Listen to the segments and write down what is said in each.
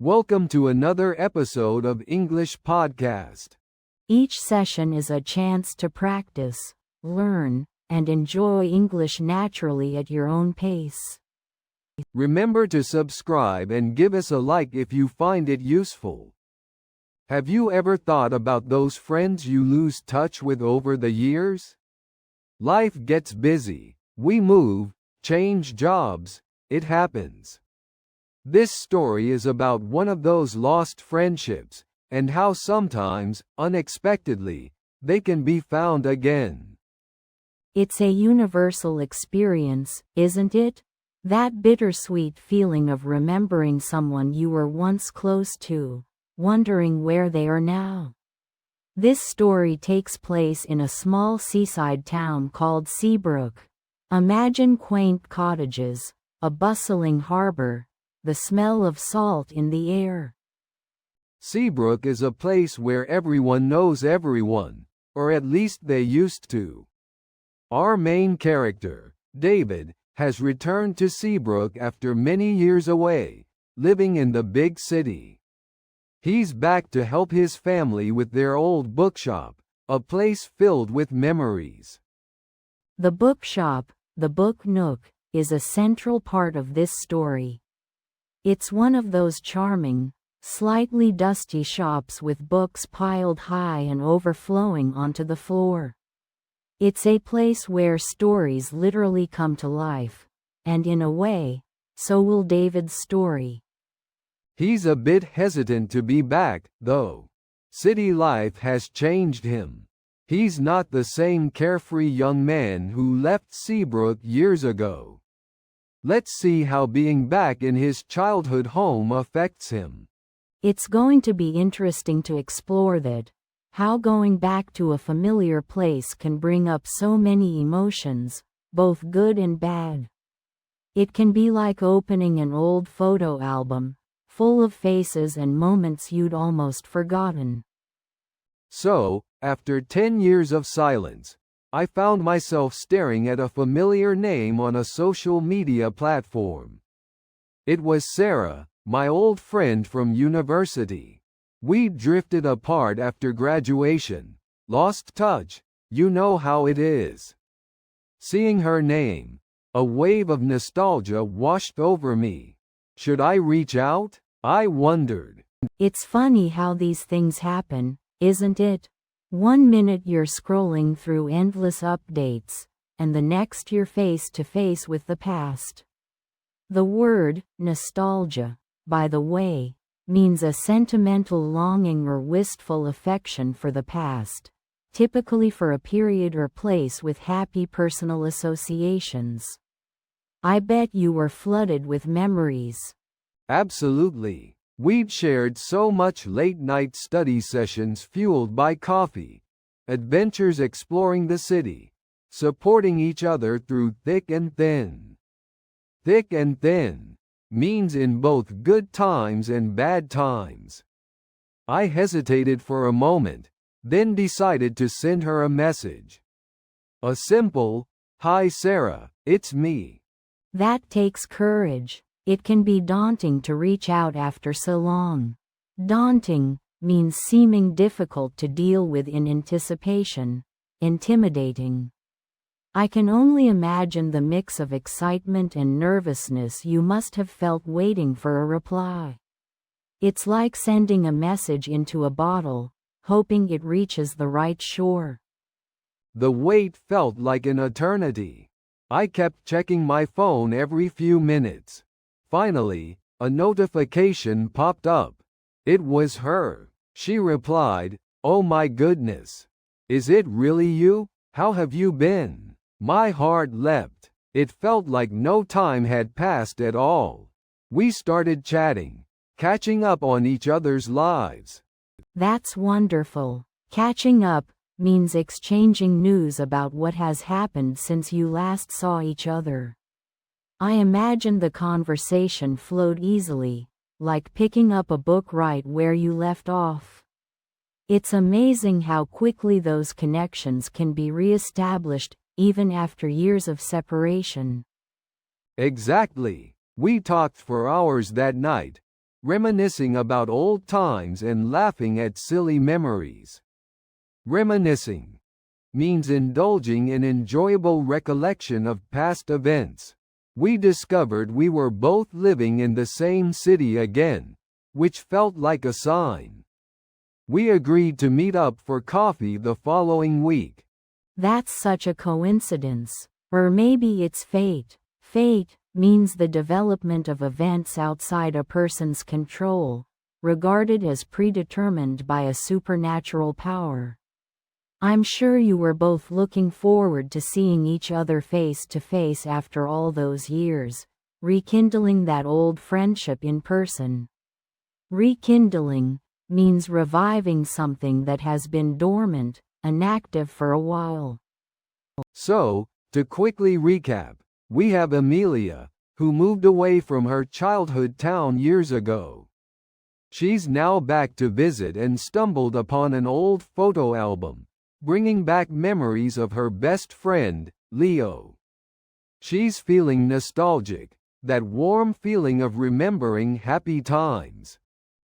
Welcome to another episode of English Podcast. Each session is a chance to practice, learn, and enjoy English naturally at your own pace. Remember to subscribe and give us a like if you find it useful. Have you ever thought about those friends you lose touch with over the years? Life gets busy, we move, change jobs, it happens. This story is about one of those lost friendships, and how sometimes, unexpectedly, they can be found again. It's a universal experience, isn't it? That bittersweet feeling of remembering someone you were once close to, wondering where they are now. This story takes place in a small seaside town called Seabrook. Imagine quaint cottages, a bustling harbor, the smell of salt in the air. Seabrook is a place where everyone knows everyone, or at least they used to. Our main character, David, has returned to Seabrook after many years away, living in the big city. He's back to help his family with their old bookshop, a place filled with memories. The bookshop, the book nook, is a central part of this story. It's one of those charming, slightly dusty shops with books piled high and overflowing onto the floor. It's a place where stories literally come to life, and in a way, so will David's story. He's a bit hesitant to be back, though. City life has changed him. He's not the same carefree young man who left Seabrook years ago. Let's see how being back in his childhood home affects him. It's going to be interesting to explore that, how going back to a familiar place can bring up so many emotions, both good and bad. It can be like opening an old photo album, full of faces and moments you'd almost forgotten. So, after 10 years of silence, I found myself staring at a familiar name on a social media platform. It was Sarah, my old friend from university. We'd drifted apart after graduation, lost touch, you know how it is. Seeing her name, a wave of nostalgia washed over me. Should I reach out? I wondered. It's funny how these things happen, isn't it? One minute you're scrolling through endless updates, and the next you're face to face with the past. The word, nostalgia, by the way, means a sentimental longing or wistful affection for the past, typically for a period or place with happy personal associations. I bet you were flooded with memories. Absolutely. We'd shared so much late-night study sessions fueled by coffee, adventures exploring the city, supporting each other through thick and thin. Thick and thin means in both good times and bad times. I hesitated for a moment, then decided to send her a message. A simple, "Hi Sarah, it's me." That takes courage. It can be daunting to reach out after so long. Daunting means seeming difficult to deal with in anticipation, intimidating. I can only imagine the mix of excitement and nervousness you must have felt waiting for a reply. It's like sending a message into a bottle, hoping it reaches the right shore. The wait felt like an eternity. I kept checking my phone every few minutes. Finally, a notification popped up. It was her. She replied, "Oh my goodness. Is it really you? How have you been?" My heart leapt. It felt like no time had passed at all. We started chatting, catching up on each other's lives. That's wonderful. Catching up means exchanging news about what has happened since you last saw each other. I imagine the conversation flowed easily, like picking up a book right where you left off. It's amazing how quickly those connections can be re-established, even after years of separation. Exactly. We talked for hours that night, reminiscing about old times and laughing at silly memories. Reminiscing means indulging in enjoyable recollection of past events. We discovered we were both living in the same city again, which felt like a sign. We agreed to meet up for coffee the following week. That's such a coincidence. Or maybe it's fate. Fate means the development of events outside a person's control, regarded as predetermined by a supernatural power. I'm sure you were both looking forward to seeing each other face to face after all those years, rekindling that old friendship in person. Rekindling means reviving something that has been dormant, inactive for a while. So, to quickly recap, we have Amelia, who moved away from her childhood town years ago. She's now back to visit and stumbled upon an old photo album, bringing back memories of her best friend, Leo. She's feeling nostalgic, that warm feeling of remembering happy times.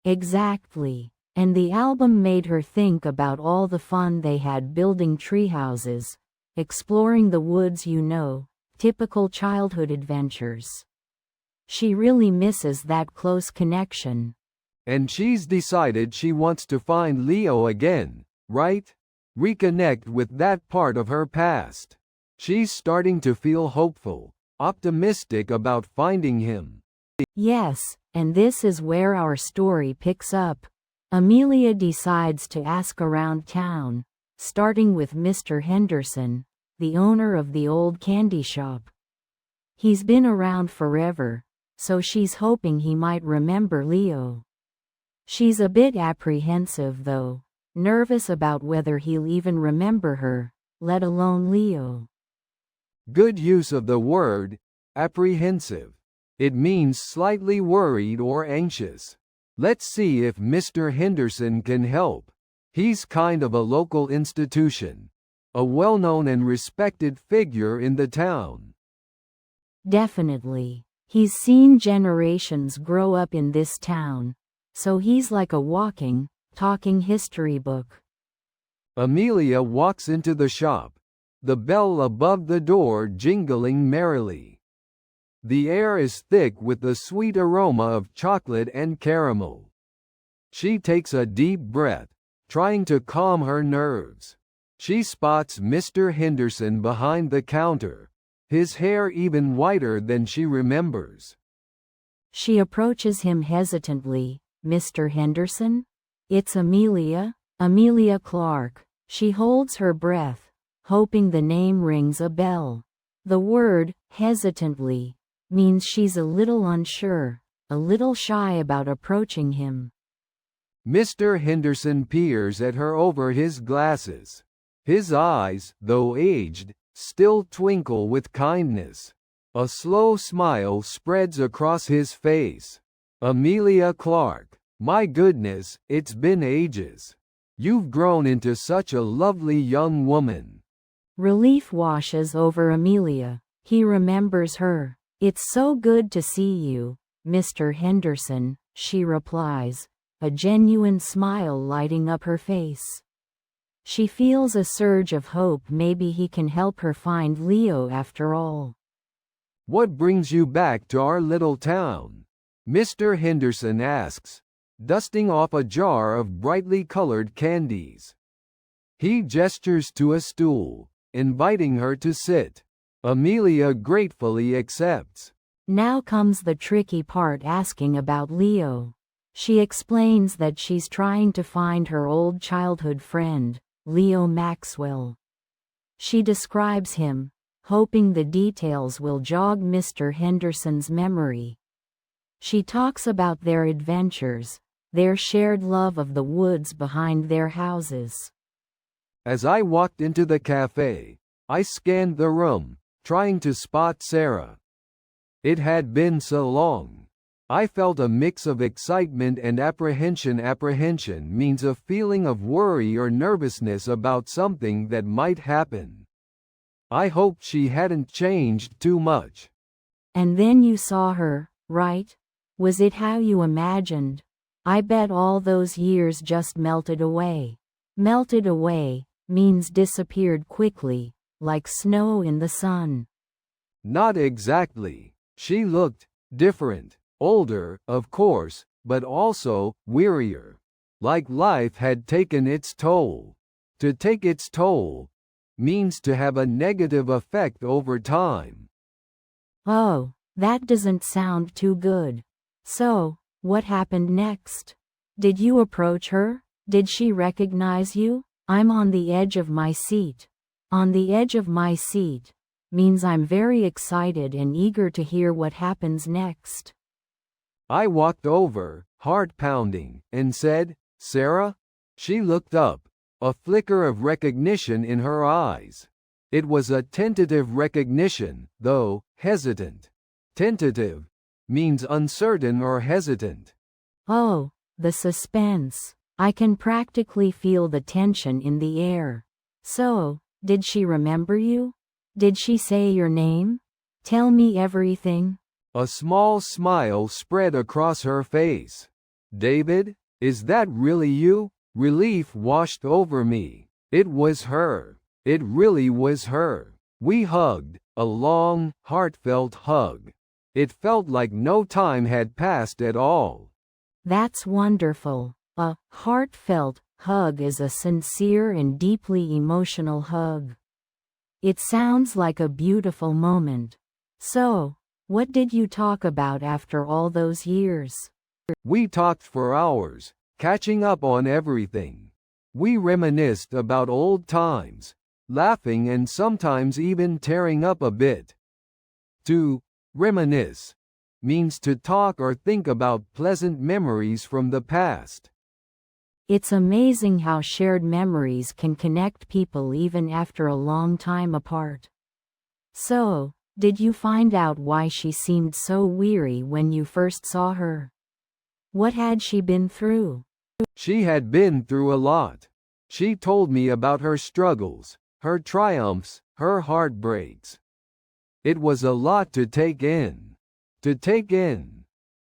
Exactly. And the album made her think about all the fun they had building treehouses, exploring the woods, typical childhood adventures. She really misses that close connection. And she's decided she wants to find Leo again, right? Reconnect with that part of her past. She's starting to feel hopeful, optimistic about finding him. Yes, and this is where our story picks up. Amelia decides to ask around town, starting with Mr. Henderson, the owner of the old candy shop. He's been around forever, so she's hoping he might remember Leo. She's a bit apprehensive though, nervous about whether he'll even remember her, let alone Leo. Good use of the word, apprehensive. It means slightly worried or anxious. Let's see if Mr. Henderson can help. He's kind of a local institution, a well-known and respected figure in the town. Definitely. He's seen generations grow up in this town, so he's like a walking, talking history book. Amelia walks into the shop, the bell above the door jingling merrily. The air is thick with the sweet aroma of chocolate and caramel. She takes a deep breath, trying to calm her nerves. She spots Mr. Henderson behind the counter, his hair even whiter than she remembers. She approaches him hesitantly. Mr. Henderson? It's Amelia, Amelia Clark. She holds her breath, hoping the name rings a bell. The word, hesitantly, means she's a little unsure, a little shy about approaching him. Mr. Henderson peers at her over his glasses. His eyes, though aged, still twinkle with kindness. A slow smile spreads across his face. Amelia Clark, my goodness, it's been ages. You've grown into such a lovely young woman. Relief washes over Amelia. He remembers her. It's so good to see you, Mr. Henderson, she replies, a genuine smile lighting up her face. She feels a surge of hope. Maybe he can help her find Leo after all. What brings you back to our little town? Mr. Henderson asks, dusting off a jar of brightly colored candies. He gestures to a stool, inviting her to sit. Amelia gratefully accepts. Now comes the tricky part, asking about Leo. She explains that she's trying to find her old childhood friend, Leo Maxwell. She describes him, hoping the details will jog Mr. Henderson's memory. She talks about their adventures, their shared love of the woods behind their houses. As I walked into the cafe, I scanned the room, trying to spot Sarah. It had been so long. I felt a mix of excitement and apprehension. Apprehension means a feeling of worry or nervousness about something that might happen. I hoped she hadn't changed too much. And then you saw her, right? Was it how you imagined? I bet all those years just melted away. Melted away means disappeared quickly, like snow in the sun. Not exactly. She looked different, older, of course, but also wearier. Like life had taken its toll. To take its toll means to have a negative effect over time. Oh, that doesn't sound too good. So, what happened next? Did you approach her? Did she recognize you? I'm on the edge of my seat. On the edge of my seat means I'm very excited and eager to hear what happens next. I walked over, heart pounding, and said, "Sarah?" She looked up, a flicker of recognition in her eyes. It was a tentative recognition, though hesitant. Tentative means uncertain or hesitant. Oh, the suspense. I can practically feel the tension in the air. So, did she remember you? Did she say your name? Tell me everything. A small smile spread across her face. "David, is that really you?" Relief washed over me. It was her. It really was her. We hugged, a long, heartfelt hug. It felt like no time had passed at all. That's wonderful. A heartfelt hug is a sincere and deeply emotional hug. It sounds like a beautiful moment. So, what did you talk about after all those years? We talked for hours, catching up on everything. We reminisced about old times, laughing and sometimes even tearing up a bit. To reminisce means to talk or think about pleasant memories from the past. It's amazing how shared memories can connect people even after a long time apart. So, did you find out why she seemed so weary when you first saw her? What had she been through? She had been through a lot. She told me about her struggles, her triumphs, her heartbreaks. It was a lot to take in. To take in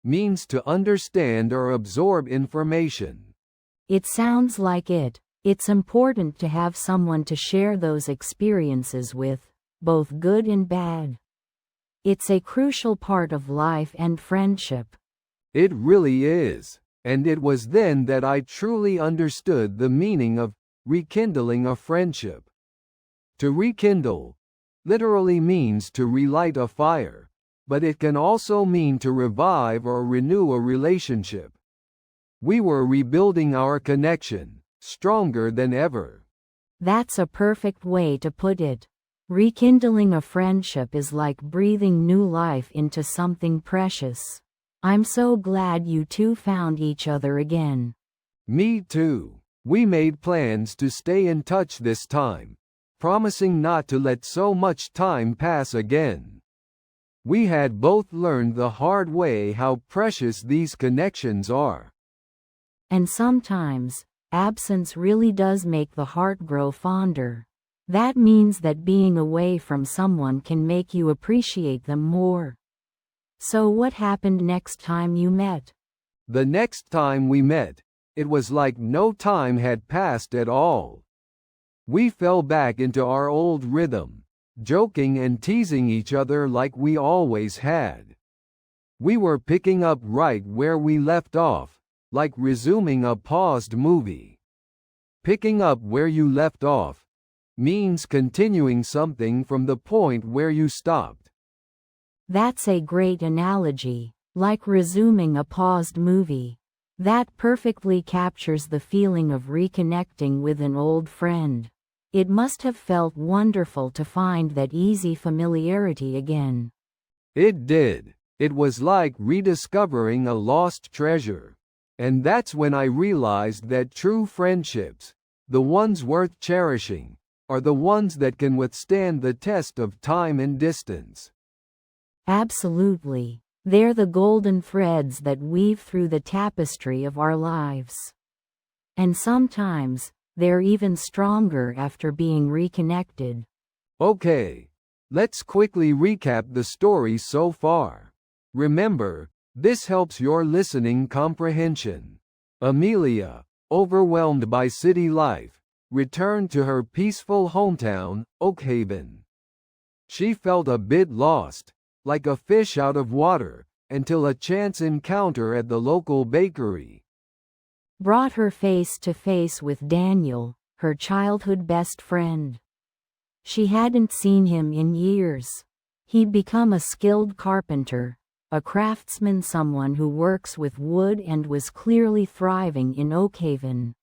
means to understand or absorb information. It sounds like it. It's important to have someone to share those experiences with, both good and bad. It's a crucial part of life and friendship. It really is. And it was then that I truly understood the meaning of rekindling a friendship. To rekindle literally means to relight a fire, but it can also mean to revive or renew a relationship. We were rebuilding our connection, stronger than ever. That's a perfect way to put it. Rekindling a friendship is like breathing new life into something precious. I'm so glad you two found each other again. Me too. We made plans to stay in touch this time, promising not to let so much time pass again. We had both learned the hard way how precious these connections are. And sometimes, absence really does make the heart grow fonder. That means that being away from someone can make you appreciate them more. So what happened next time you met? The next time we met, it was like no time had passed at all. We fell back into our old rhythm, joking and teasing each other like we always had. We were picking up right where we left off, like resuming a paused movie. Picking up where you left off means continuing something from the point where you stopped. That's a great analogy, like resuming a paused movie. That perfectly captures the feeling of reconnecting with an old friend. It must have felt wonderful to find that easy familiarity again. It did. It was like rediscovering a lost treasure. And that's when I realized that true friendships, the ones worth cherishing, are the ones that can withstand the test of time and distance. Absolutely. They're the golden threads that weave through the tapestry of our lives. And sometimes, they're even stronger after being reconnected. Okay, let's quickly recap the story so far. Remember, This helps your listening comprehension. Amelia, overwhelmed by city life, returned to her peaceful hometown, Oakhaven. She felt a bit lost, like a fish out of water, until a chance encounter at the local bakery brought her face to face with Daniel, her childhood best friend. She hadn't seen him in years. He'd become a skilled carpenter, a craftsman, someone who works with wood, and was clearly thriving in Oakhaven.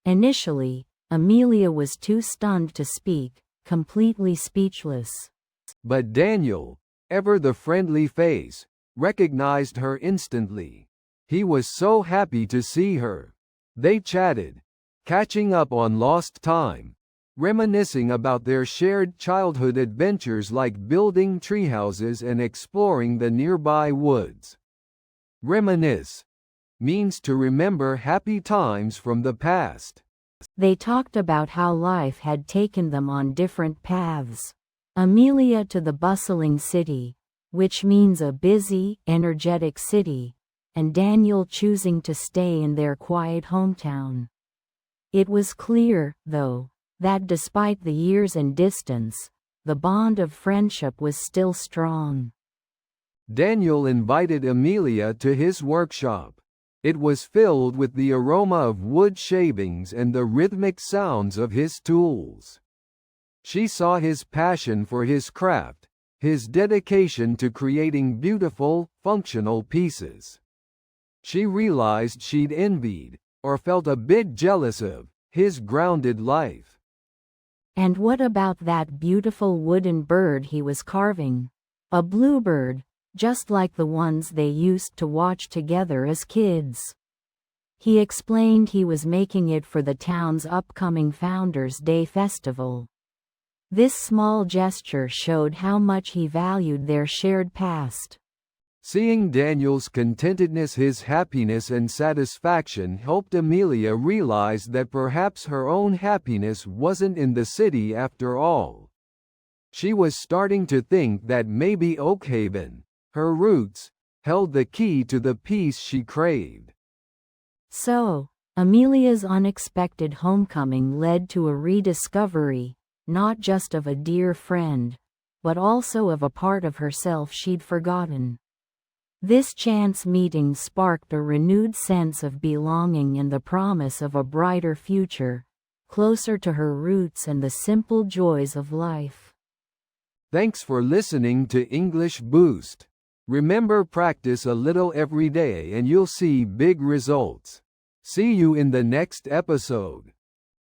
Initially, Amelia was too stunned to speak, completely speechless. But Daniel, ever the friendly face, recognized her instantly. He was so happy to see her. They chatted, catching up on lost time, reminiscing about their shared childhood adventures like building treehouses and exploring the nearby woods. Reminisce means to remember happy times from the past. They talked about how life had taken them on different paths. Amelia to the bustling city, which means a busy, energetic city, and Daniel choosing to stay in their quiet hometown. It was clear, though, that despite the years and distance, the bond of friendship was still strong. Daniel invited Amelia to his workshop. It was filled with the aroma of wood shavings and the rhythmic sounds of his tools. She saw his passion for his craft, his dedication to creating beautiful, functional pieces. She realized she'd envied, or felt a bit jealous of, his grounded life. And what about that beautiful wooden bird he was carving? A bluebird, just like the ones they used to watch together as kids. He explained he was making it for the town's upcoming Founders' Day festival. This small gesture showed how much he valued their shared past. Seeing Daniel's contentedness, his happiness and satisfaction helped Amelia realize that perhaps her own happiness wasn't in the city after all. She was starting to think that maybe Oakhaven, her roots, held the key to the peace she craved. So, Amelia's unexpected homecoming led to a rediscovery, not just of a dear friend, but also of a part of herself she'd forgotten. This chance meeting sparked a renewed sense of belonging and the promise of a brighter future, closer to her roots and the simple joys of life. Thanks for listening to English Boost. Remember, practice a little every day and you'll see big results. See you in the next episode.